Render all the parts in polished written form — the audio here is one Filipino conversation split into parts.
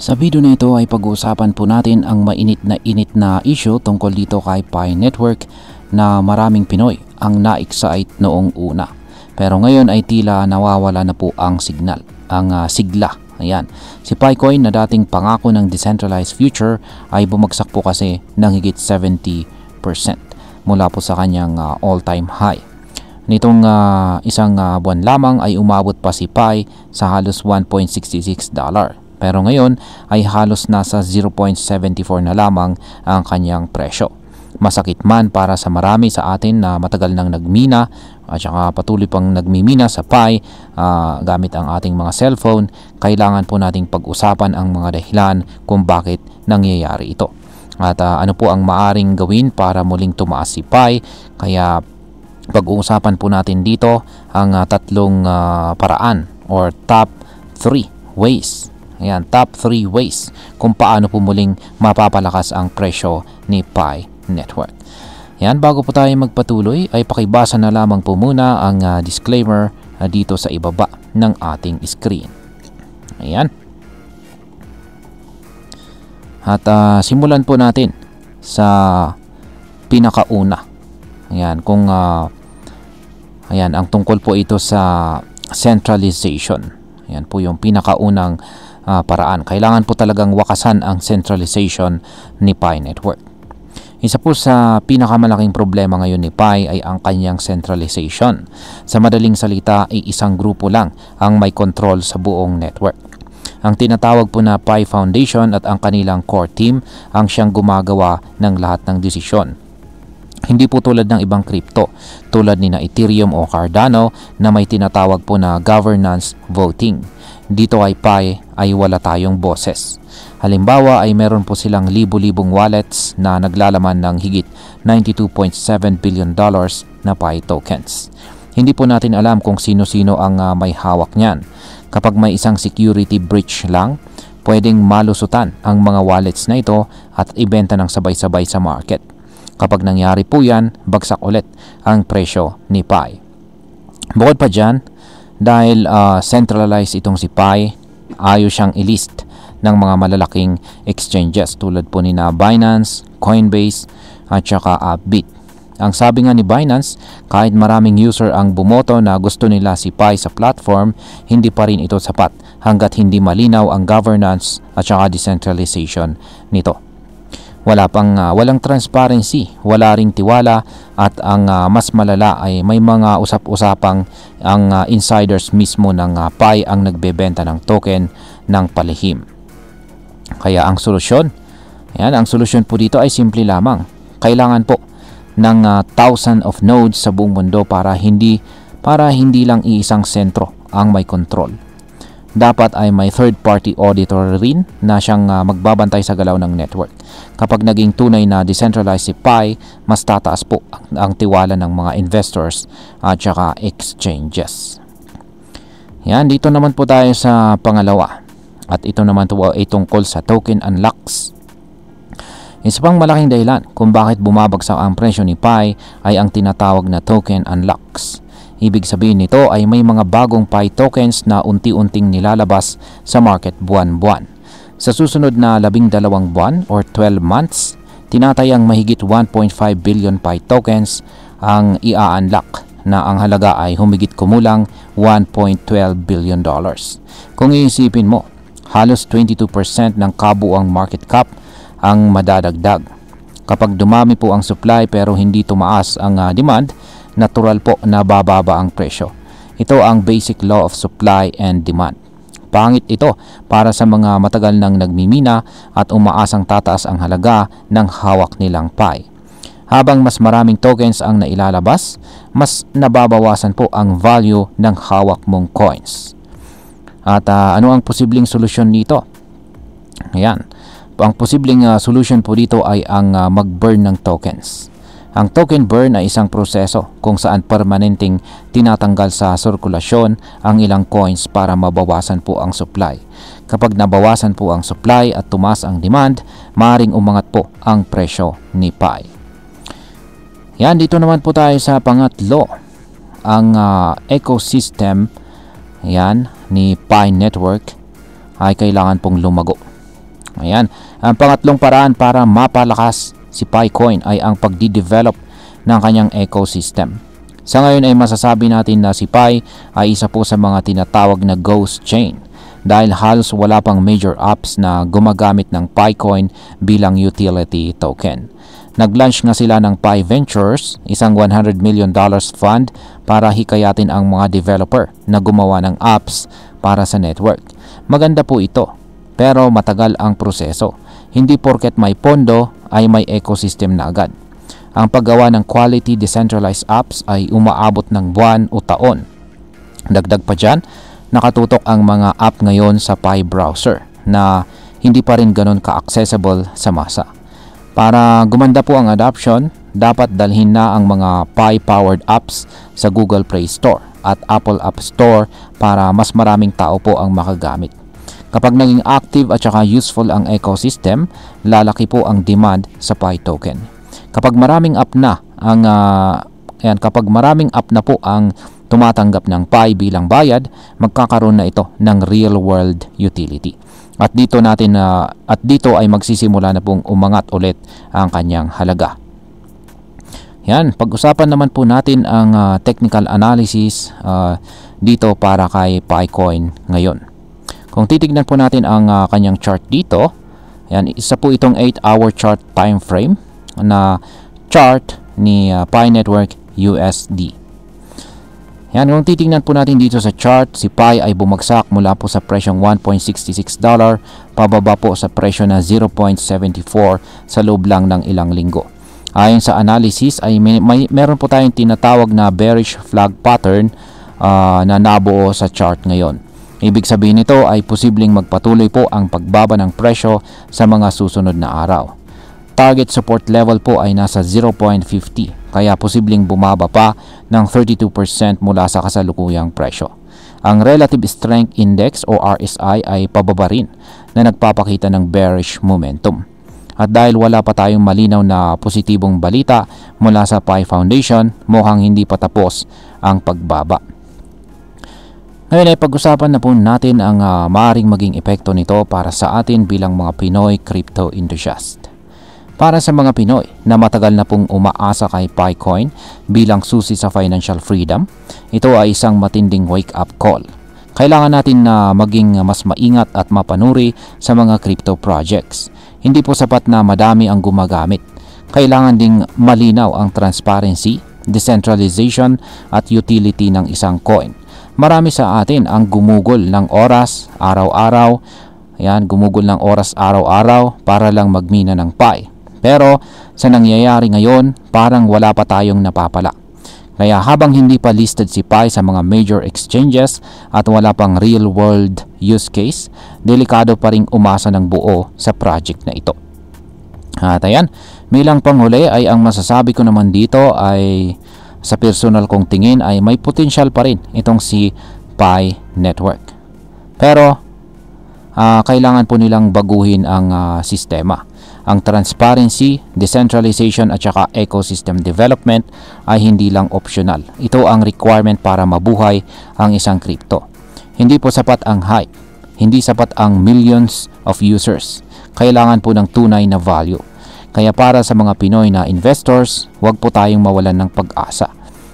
Sa video na ito ay pag-uusapan po natin ang init na issue tungkol dito kay Pi Network na maraming Pinoy ang na-excite noong una. Pero ngayon ay tila nawawala na po ang signal, ang sigla. Ayan. Si Picoin na dating pangako ng decentralized future ay bumagsak po kasi ng higit 70% mula po sa kanyang all-time high. Nitong isang buwan lamang ay umabot pa si Pi sa halos $1.66. Pero ngayon ay halos nasa 0.74 na lamang ang kanyang presyo. Masakit man para sa marami sa atin na matagal nang nagmina at saka patuloy pang nagmimina sa Pi gamit ang ating mga cellphone, kailangan po nating pag-usapan ang mga dahilan kung bakit nangyayari ito. At ano po ang maaring gawin para muling tumaas si Pi, kaya pag-uusapan po natin dito ang tatlong paraan or top 3 ways. Ayan, top 3 ways kung paano po muling mapapalakas ang presyo ni Pi Network. Ayan, bago po tayo magpatuloy ay pakibasa na lamang po muna ang disclaimer dito sa ibaba ng ating screen. Ayan. At simulan po natin sa pinakauna. Ayan, kung ayan, ang tungkol po ito sa centralization. Ayan po yung pinakaunang paraan. Kailangan po talagang wakasan ang centralization ni Pi Network. Isa po sa pinakamalaking problema ngayon ni Pi ay ang kanyang centralization. Sa madaling salita ay isang grupo lang ang may control sa buong network. Ang tinatawag po na Pi Foundation at ang kanilang core team ang siyang gumagawa ng lahat ng desisyon. Hindi po tulad ng ibang crypto, tulad ni na Ethereum o Cardano na may tinatawag po na governance voting. Dito ay Pi ay wala tayong boses. Halimbawa ay meron po silang libu-libong wallets na naglalaman ng higit $92.7 billion na Pi tokens. Hindi po natin alam kung sino-sino ang may hawak niyan. Kapag may isang security breach lang, pwedeng malusutan ang mga wallets na ito at ibenta ng sabay-sabay sa market. Kapag nangyari po yan, bagsak ulit ang presyo ni Pi. Bukod pa dyan, dahil centralized itong si Pi, ayos siyang i-list ng mga malalaking exchanges tulad po ni na Binance, Coinbase at saka Bit. Ang sabi nga ni Binance, kahit maraming user ang bumoto na gusto nila si Pi sa platform, hindi pa rin ito sapat hanggat hindi malinaw ang governance at saka decentralization nito. Walang transparency, wala ring tiwala, at ang mas malala ay may mga usap-usapang ang insiders mismo ng Pi ang nagbebenta ng token ng palihim. Kaya ang solusyon po dito ay simple lamang. Kailangan po ng thousand of nodes sa buong mundo para hindi lang iisang sentro ang may control. Dapat ay may third-party auditor rin na siyang magbabantay sa galaw ng network. Kapag naging tunay na decentralized si Pi, mas tataas po ang tiwala ng mga investors at saka exchanges. Yan, dito naman po tayo sa pangalawa. At ito naman po ay tungkol sa token unlocks. Isa pang malaking dahilan kung bakit bumabagsak ang presyo ni Pi ay ang tinatawag na token unlocks. Ibig sabihin nito ay may mga bagong Pi tokens na unti-unting nilalabas sa market buwan-buwan. Sa susunod na 12 buwan or 12 months, tinatayang mahigit 1.5 billion Pi tokens ang i-unlock na ang halaga ay humigit kumulang $1.12 billion. Kung iisipin mo, halos 22% ng kabuuang market cap ang madadagdag. Kapag dumami po ang supply pero hindi tumaas ang demand, natural po na bababa ang presyo. Ito ang basic law of supply and demand. Pangit ito para sa mga matagal nang nagmimina at umaasang tataas ang halaga ng hawak nilang Pi. Habang mas maraming tokens ang nailalabas, mas nababawasan po ang value ng hawak mong coins. At ano ang posibleng solusyon nito? Ayan. Ang posibleng solution po dito ay ang mag-burn ng tokens. Ang token burn ay isang proseso kung saan permanenteng tinatanggal sa sirkulasyon ang ilang coins para mabawasan po ang supply. Kapag nabawasan po ang supply at tumaas ang demand, maaaring umangat po ang presyo ni Pi. Yan, dito naman po tayo sa pangatlo. Ang ecosystem ni Pi Network ay kailangan pong lumago. Ayan. Ang pangatlong paraan para mapalakas si PiCoin ay ang pagdi-develop ng kanyang ecosystem. Sa ngayon ay masasabi natin na si Pi ay isa po sa mga tinatawag na ghost chain dahil halos wala pang major apps na gumagamit ng PiCoin bilang utility token. Nag-launch nga sila ng Pi Ventures, isang $100 million fund para hikayatin ang mga developer na gumawa ng apps para sa network. Maganda po ito, pero matagal ang proseso. Hindi porket may pondo ay may ecosystem na agad. Ang paggawa ng quality decentralized apps ay umaabot ng buwan o taon. Dagdag pa dyan, nakatutok ang mga app ngayon sa Pi browser na hindi pa rin ganun ka-accessible sa masa. Para gumanda po ang adoption, dapat dalhin na ang mga Pi-powered apps sa Google Play Store at Apple App Store para mas maraming tao po ang makagamit. Kapag naging active at saka useful ang ecosystem, lalaki po ang demand sa Pi token. Kapag maraming app na po ang tumatanggap ng Pi bilang bayad, magkakaroon na ito ng real world utility. At dito ay magsisimula na pong umangat ulit ang kanyang halaga. Yan, pag-usapan naman po natin ang technical analysis dito para kay PiCoin ngayon. Kung titignan po natin ang kanyang chart dito, yan, isa po itong 8-hour chart time frame na chart ni Pi Network USD. Yan, kung titingnan po natin dito sa chart, si Pi ay bumagsak mula po sa presyong $1.66 pababa po sa presyo na 0.74 sa loob lang ng ilang linggo. Ayon sa analysis ay meron po tayong tinatawag na bearish flag pattern na nabuo sa chart ngayon. Ibig sabihin nito ay posibleng magpatuloy po ang pagbaba ng presyo sa mga susunod na araw. Target support level po ay nasa 0.50 kaya posibleng bumaba pa ng 32% mula sa kasalukuyang presyo. Ang Relative Strength Index o RSI ay pababa rin na nagpapakita ng bearish momentum. At dahil wala pa tayong malinaw na positibong balita mula sa Pi Foundation, mukhang hindi pa tapos ang pagbaba. Ngayon ay pag-usapan na po natin ang maaaring maging epekto nito para sa atin bilang mga Pinoy crypto enthusiast. Para sa mga Pinoy na matagal na pong umaasa kay PiCoin bilang susi sa financial freedom, ito ay isang matinding wake-up call. Kailangan natin na maging mas maingat at mapanuri sa mga crypto projects. Hindi po sapat na madami ang gumagamit. Kailangan ding malinaw ang transparency, decentralization at utility ng isang coin. Marami sa atin ang gumugol ng oras araw-araw. Gumugol ng oras araw-araw para lang magmina ng Pi. Pero sa nangyayari ngayon, parang wala pa tayong napapala. Kaya habang hindi pa listed si Pi sa mga major exchanges at wala pang real world use case, delikado pa ring umasa ng buo sa project na ito. At ayan, bilang panghuli ay ang masasabi ko naman dito ay sa personal kong tingin ay may potential pa rin itong si Pi Network. Pero kailangan po nilang baguhin ang sistema. Ang transparency, decentralization at saka ecosystem development ay hindi lang optional. Ito ang requirement para mabuhay ang isang crypto. Hindi po sapat ang hype. Hindi sapat ang millions of users. Kailangan po ng tunay na value. Kaya para sa mga Pinoy na investors, huwag po tayong mawalan ng pag-asa.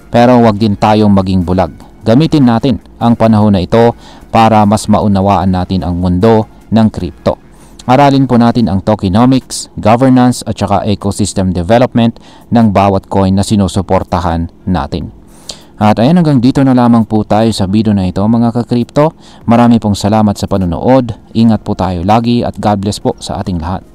Pero huwag din tayong maging bulag. Gamitin natin ang panahon na ito para mas maunawaan natin ang mundo ng crypto. Aralin po natin ang tokenomics, governance at saka ecosystem development ng bawat coin na sinusuportahan natin. At ayan, hanggang dito na lamang po tayo sa video na ito mga ka-crypto. Marami pong salamat sa panonood. Ingat po tayo lagi at God bless po sa ating lahat.